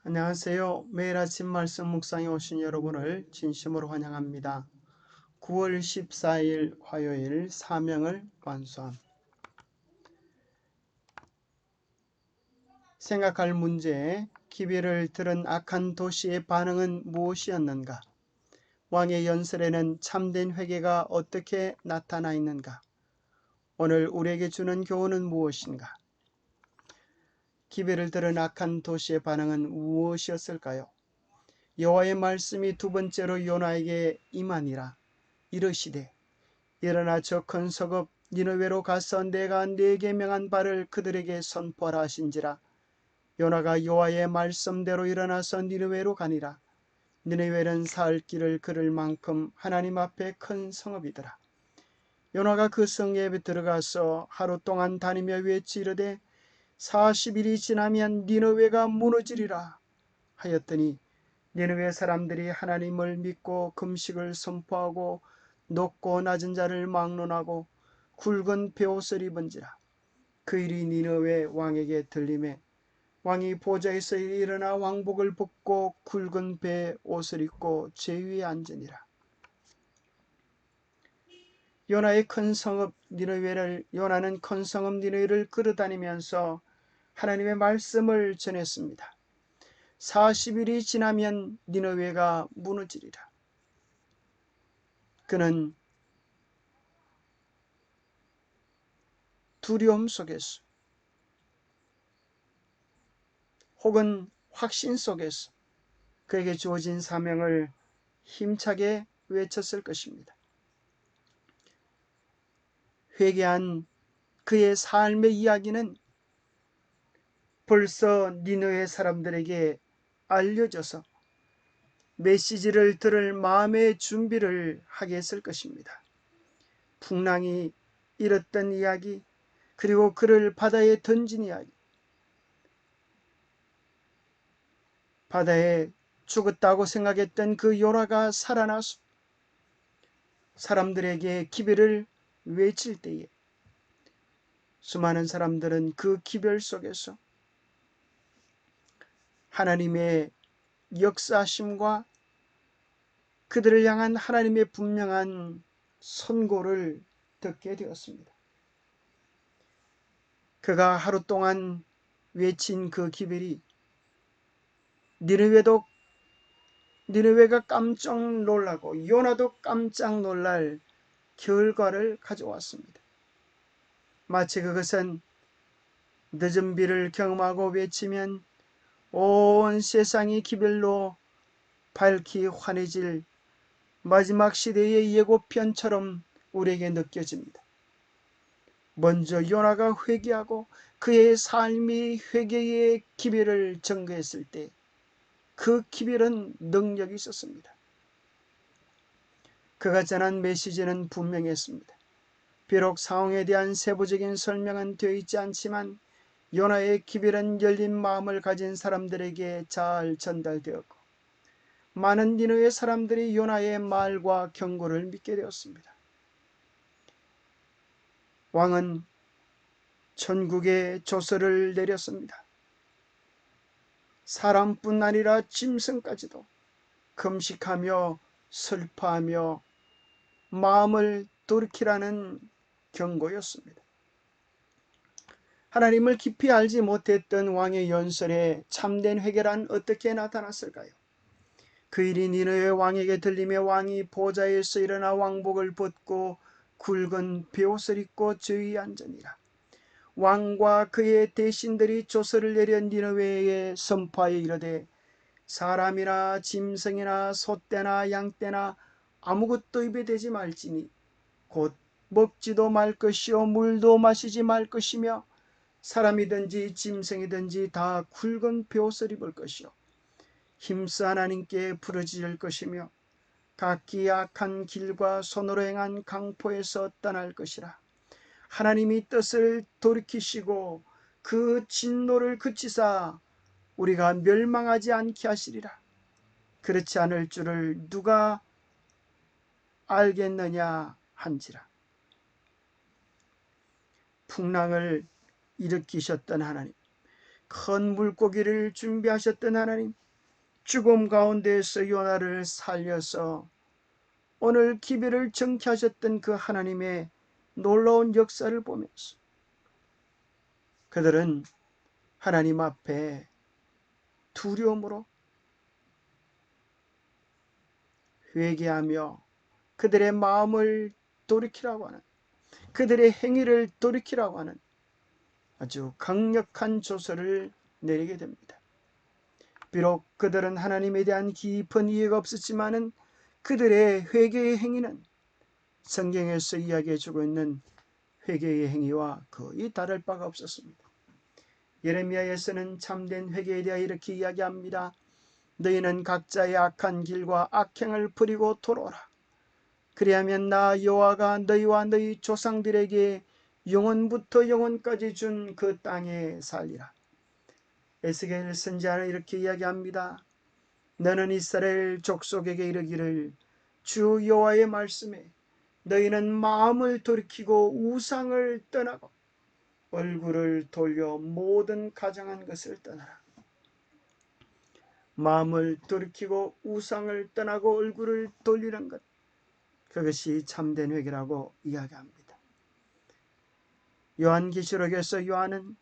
안녕하세요. 매일 아침 말씀 묵상에 오신 여러분을 진심으로 환영합니다. 9월 14일 화요일 사명을 완수함. 생각할 문제, 기비를 들은 악한 도시의 반응은 무엇이었는가? 왕의 연설에는 참된 회개가 어떻게 나타나 있는가? 오늘 우리에게 주는 교훈은 무엇인가? 기비를 들은 악한 도시의 반응은 무엇이었을까요? 여호와의 말씀이 두 번째로 요나에게 임하니라. 이르시되 일어나 저 큰 성읍 니느웨로 가서 내가 네게 명한 바를 그들에게 선포하라 하신지라. 요나가 여호와의 말씀대로 일어나서 니느웨로 가니라. 니느웨는 사흘 길을 걸을 만큼 하나님 앞에 큰 성읍이더라. 요나가 그 성에 들어가서 하루 동안 다니며 외치 이르되 40일이 지나면 니느웨가 무너지리라 하였더니 니느웨 사람들이 하나님을 믿고 금식을 선포하고 높고 낮은 자를 막론하고 굵은 베옷을 입은지라. 그 일이 니느웨 왕에게 들리매 왕이 보좌에서 일어나 왕복을 벗고 굵은 베옷을 입고 제위에 앉으니라. 요나는 큰 성읍 니느웨를 끌어다니면서 하나님의 말씀을 전했습니다. 40일이 지나면 니느웨가 무너지리라. 그는 두려움 속에서 혹은 확신 속에서 그에게 주어진 사명을 힘차게 외쳤을 것입니다. 회개한 그의 삶의 이야기는 벌써 니느웨 사람들에게 알려져서 메시지를 들을 마음의 준비를 하게 했을 것입니다. 풍랑이 일었던 이야기, 그리고 그를 바다에 던진 이야기, 바다에 죽었다고 생각했던 그 요나가 살아나서 사람들에게 기별을 외칠 때에 수많은 사람들은 그 기별 속에서 하나님의 역사심과 그들을 향한 하나님의 분명한 선고를 듣게 되었습니다. 그가 하루 동안 외친 그 기별이 니느웨가 깜짝 놀라고 요나도 깜짝 놀랄 결과를 가져왔습니다. 마치 그것은 늦은 비를 경험하고 외치면 온 세상이 기별로 밝히 환해질 마지막 시대의 예고편처럼 우리에게 느껴집니다. 먼저 요나가 회개하고 그의 삶이 회개의 기별을 전거했을 때 그 기별은 능력이 있었습니다. 그가 전한 메시지는 분명했습니다. 비록 상황에 대한 세부적인 설명은 되어 있지 않지만 요나의 기별은 열린 마음을 가진 사람들에게 잘 전달되었고 많은 니느웨 사람들이 요나의 말과 경고를 믿게 되었습니다. 왕은 전국에 조서를 내렸습니다. 사람뿐 아니라 짐승까지도 금식하며 슬퍼하며 마음을 돌이키라는 경고였습니다. 하나님을 깊이 알지 못했던 왕의 연설에 참된 회개란 어떻게 나타났을까요? 그 일이 니느웨 왕에게 들리며 왕이 보좌에서 일어나 왕복을 벗고 굵은 베옷을 입고 저위에 앉으니라. 왕과 그의 대신들이 조서를 내려 니느웨에 선포하여 이르되 사람이나 짐승이나 소떼나 양떼나 아무것도 입에 대지 말지니 곧 먹지도 말 것이요 물도 마시지 말 것이며 사람이든지 짐승이든지 다 굵은 베옷을 입을 것이요 힘써 하나님께 부르짖을 것이며 각기 악한 길과 손으로 행한 강포에서 떠날 것이라. 하나님이 뜻을 돌이키시고 그 진노를 그치사 우리가 멸망하지 않게 하시리라. 그렇지 않을 줄을 누가 알겠느냐 한지라. 풍랑을 일으키셨던 하나님, 큰 물고기를 준비하셨던 하나님, 죽음 가운데에서 요나를 살려서 오늘 기별을 정케하셨던 그 하나님의 놀라운 역사를 보면서 그들은 하나님 앞에 두려움으로 회개하며 그들의 마음을 돌이키라고 하는, 그들의 행위를 돌이키라고 하는 아주 강력한 조서를 내리게 됩니다. 비록 그들은 하나님에 대한 깊은 이해가 없었지만은 그들의 회개의 행위는 성경에서 이야기해주고 있는 회개의 행위와 거의 다를 바가 없었습니다. 예레미야에서는 참된 회개에 대하여 이렇게 이야기합니다. 너희는 각자의 악한 길과 악행을 버리고 돌아오라. 그리하면 나 여호와가 너희와 너희 조상들에게 영원부터 영원까지 준 그 땅에 살리라. 에스겔 선지자는 이렇게 이야기합니다. 너는 이스라엘 족속에게 이르기를 주 여호와의 말씀에 너희는 마음을 돌이키고 우상을 떠나고 얼굴을 돌려 모든 가장한 것을 떠나라. 마음을 돌이키고 우상을 떠나고 얼굴을 돌리는 것, 그것이 참된 회개라고 이야기합니다. 요한계시록에서 요한은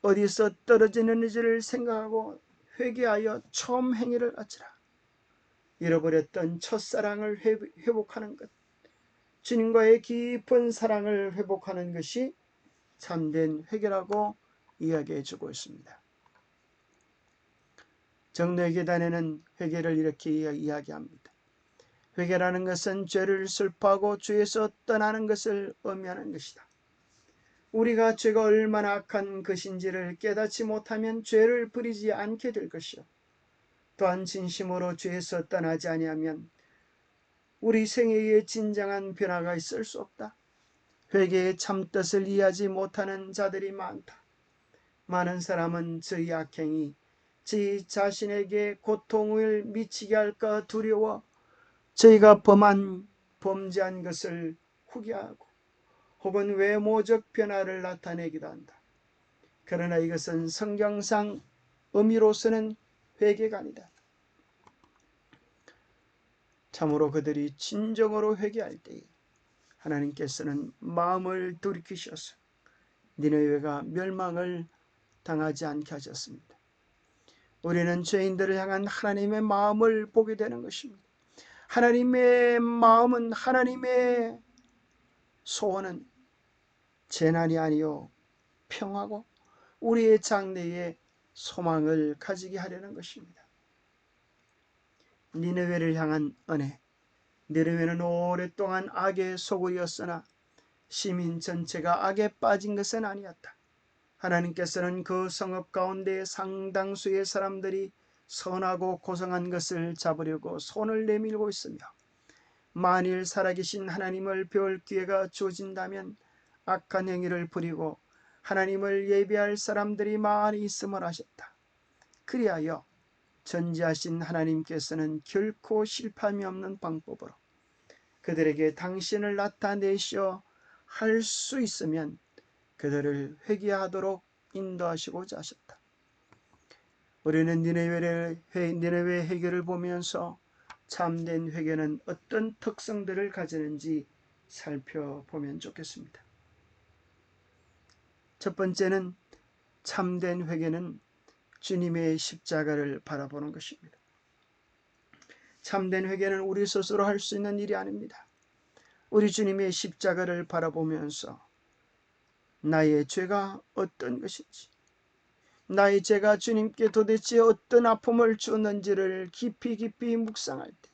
어디서 떨어지는지를 생각하고 회개하여 처음 행위를 아치라. 잃어버렸던 첫사랑을 회복하는 것, 주님과의 깊은 사랑을 회복하는 것이 참된 회개라고 이야기해 주고 있습니다. 정례계단에는 회개를 이렇게 이야기합니다. 회개라는 것은 죄를 슬퍼하고 죄에서 떠나는 것을 의미하는 것이다. 우리가 죄가 얼마나 악한 것인지를 깨닫지 못하면 죄를 부리지 않게 될 것이요, 또한 진심으로 죄에서 떠나지 아니하면 우리 생애에 진정한 변화가 있을 수 없다. 회개의 참뜻을 이해하지 못하는 자들이 많다. 많은 사람은 저희 악행이 저희 자신에게 고통을 미치게 할까 두려워 저희가 범죄한 것을 후회하고 혹은 외모적 변화를 나타내기도 한다. 그러나 이것은 성경상 의미로서는 회개가 아니다. 참으로 그들이 진정으로 회개할 때에 하나님께서는 마음을 돌이키셔서 니느웨가 멸망을 당하지 않게 하셨습니다. 우리는 죄인들을 향한 하나님의 마음을 보게 되는 것입니다. 하나님의 마음은, 하나님의 소원은 재난이 아니요 평화고 우리의 장래에 소망을 가지게 하려는 것입니다. 니느웨를 향한 은혜. 니느웨는 오랫동안 악의 소굴이었으나 시민 전체가 악에 빠진 것은 아니었다. 하나님께서는 그 성읍 가운데 상당수의 사람들이 선하고 고상한 것을 잡으려고 손을 내밀고 있으며, 만일 살아계신 하나님을 배울 기회가 주어진다면 악한 행위를 부리고 하나님을 예배할 사람들이 많이 있음을 하셨다. 그리하여 전지하신 하나님께서는 결코 실패함이 없는 방법으로 그들에게 당신을 나타내시어 할 수 있으면 그들을 회개하도록 인도하시고자 하셨다. 우리는 니느웨 회개를 보면서 참된 회개는 어떤 특성들을 가지는지 살펴보면 좋겠습니다. 첫 번째는 참된 회개는 주님의 십자가를 바라보는 것입니다. 참된 회개는 우리 스스로 할 수 있는 일이 아닙니다. 우리 주님의 십자가를 바라보면서 나의 죄가 어떤 것인지, 나의 죄가 주님께 도대체 어떤 아픔을 주었는지를 깊이 묵상할 때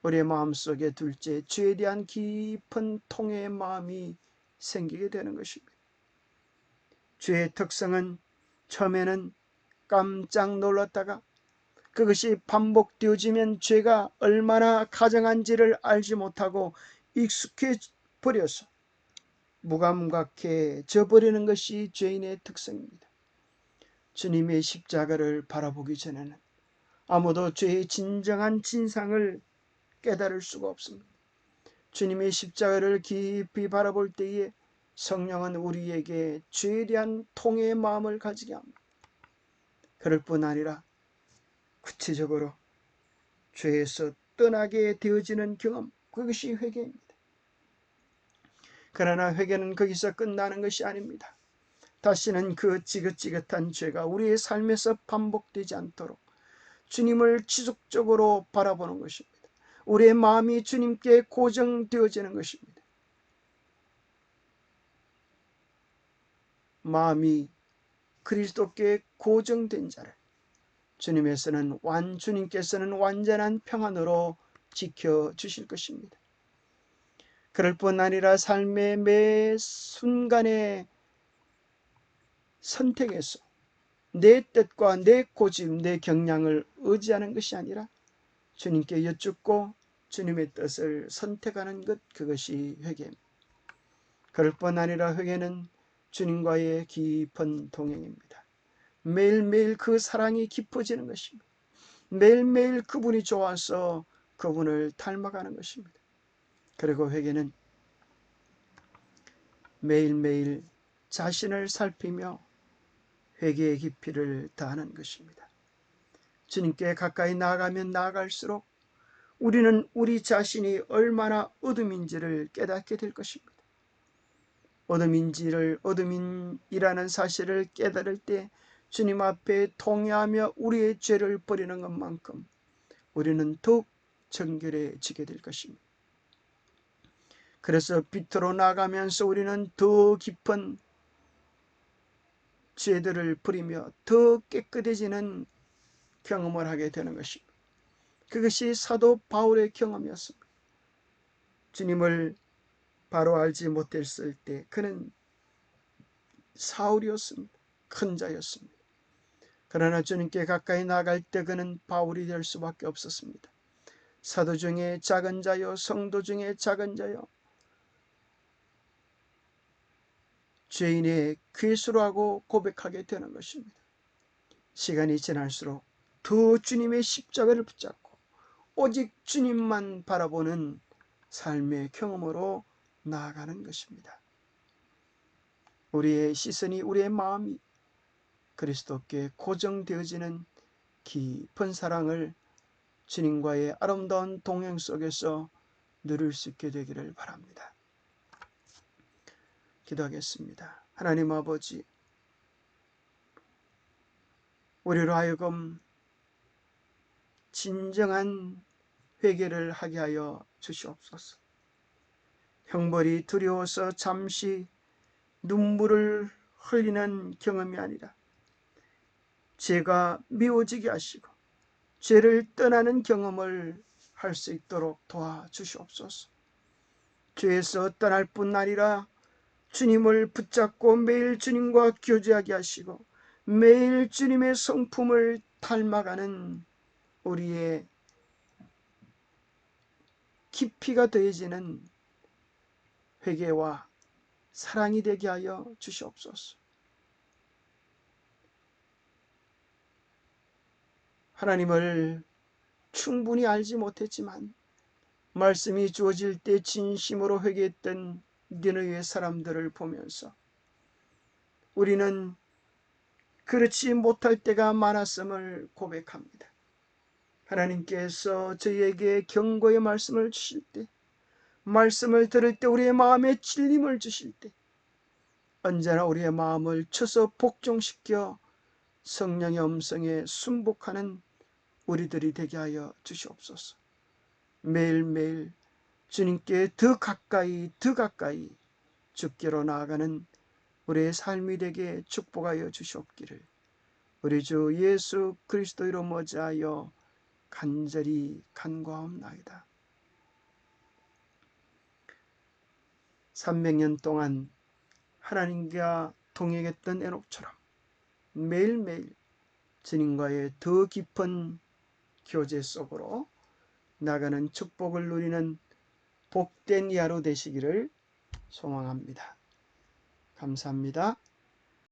우리의 마음속에 둘째 죄에 대한 깊은 통회의 마음이 생기게 되는 것입니다. 죄의 특성은 처음에는 깜짝 놀랐다가 그것이 반복되어지면 죄가 얼마나 가증한지를 알지 못하고 익숙해버려서 무감각해져 버리는 것이 죄인의 특성입니다. 주님의 십자가를 바라보기 전에는 아무도 죄의 진정한 진상을 깨달을 수가 없습니다. 주님의 십자가를 깊이 바라볼 때에 성령은 우리에게 죄에 대한 통회의 마음을 가지게 합니다. 그럴 뿐 아니라 구체적으로 죄에서 떠나게 되어지는 경험, 그것이 회개입니다. 그러나 회개는 거기서 끝나는 것이 아닙니다. 다시는 그 지긋지긋한 죄가 우리의 삶에서 반복되지 않도록 주님을 지속적으로 바라보는 것입니다. 우리의 마음이 주님께 고정되어지는 것입니다. 마음이 그리스도께 고정된 자를 주님께서는 완전한 평안으로 지켜주실 것입니다. 그럴 뿐 아니라 삶의 매 순간의 선택에서 내 뜻과 내 고집, 내 경량을 의지하는 것이 아니라 주님께 여쭙고 주님의 뜻을 선택하는 것, 그것이 회개입니다. 그럴 뿐 아니라 회개는 주님과의 깊은 동행입니다. 매일매일 그 사랑이 깊어지는 것입니다. 매일매일 그분이 좋아서 그분을 닮아가는 것입니다. 그리고 회개는 매일매일 자신을 살피며 회개의 깊이를 다하는 것입니다. 주님께 가까이 나아가면 나아갈수록 우리는 우리 자신이 얼마나 어둠인지를 깨닫게 될 것입니다. 어둠이라는 사실을 깨달을 때 주님 앞에 통회하며 우리의 죄를 버리는 것만큼 우리는 더욱 정결해지게 될 것입니다. 그래서 빛으로 나가면서 우리는 더 깊은 죄들을 버리며 더 깨끗해지는 경험을 하게 되는 것입니다. 그것이 사도 바울의 경험이었습니다. 주님을 바로 알지 못했을 때 그는 사울이었습니다. 큰 자였습니다. 그러나 주님께 가까이 나아갈 때 그는 바울이 될 수밖에 없었습니다. 사도 중에 작은 자요, 성도 중에 작은 자요, 죄인의 괴수라고 고백하게 되는 것입니다. 시간이 지날수록 더 주님의 십자가를 붙잡고 오직 주님만 바라보는 삶의 경험으로 나아가는 것입니다. 우리의 시선이, 우리의 마음이 그리스도께 고정되어지는 깊은 사랑을 주님과의 아름다운 동행 속에서 누릴 수 있게 되기를 바랍니다. 기도하겠습니다. 하나님 아버지, 우리로 하여금 진정한 회개를 하게 하여 주시옵소서. 형벌이 두려워서 잠시 눈물을 흘리는 경험이 아니라 죄가 미워지게 하시고 죄를 떠나는 경험을 할 수 있도록 도와주시옵소서. 죄에서 떠날 뿐 아니라 주님을 붙잡고 매일 주님과 교제하게 하시고 매일 주님의 성품을 닮아가는 우리의 깊이가 더해지는 회개와 사랑이 되게 하여 주시옵소서. 하나님을 충분히 알지 못했지만 말씀이 주어질 때 진심으로 회개했던 니느웨 사람들을 보면서 우리는 그렇지 못할 때가 많았음을 고백합니다. 하나님께서 저희에게 경고의 말씀을 주실 때, 말씀을 들을 때 우리의 마음에 찔림을 주실 때 언제나 우리의 마음을 쳐서 복종시켜 성령의 음성에 순복하는 우리들이 되게 하여 주시옵소서. 매일매일 주님께 더 가까이 주께로 나아가는 우리의 삶이 되게 축복하여 주시옵기를 우리 주 예수 그리스도 이름 어지하여 간절히 간구하옵나이다. 300년 동안 하나님과 동행했던 에녹처럼 매일매일 주님과의 더 깊은 교제 속으로 나가는 축복을 누리는 복된 야로 되시기를 소망합니다. 감사합니다.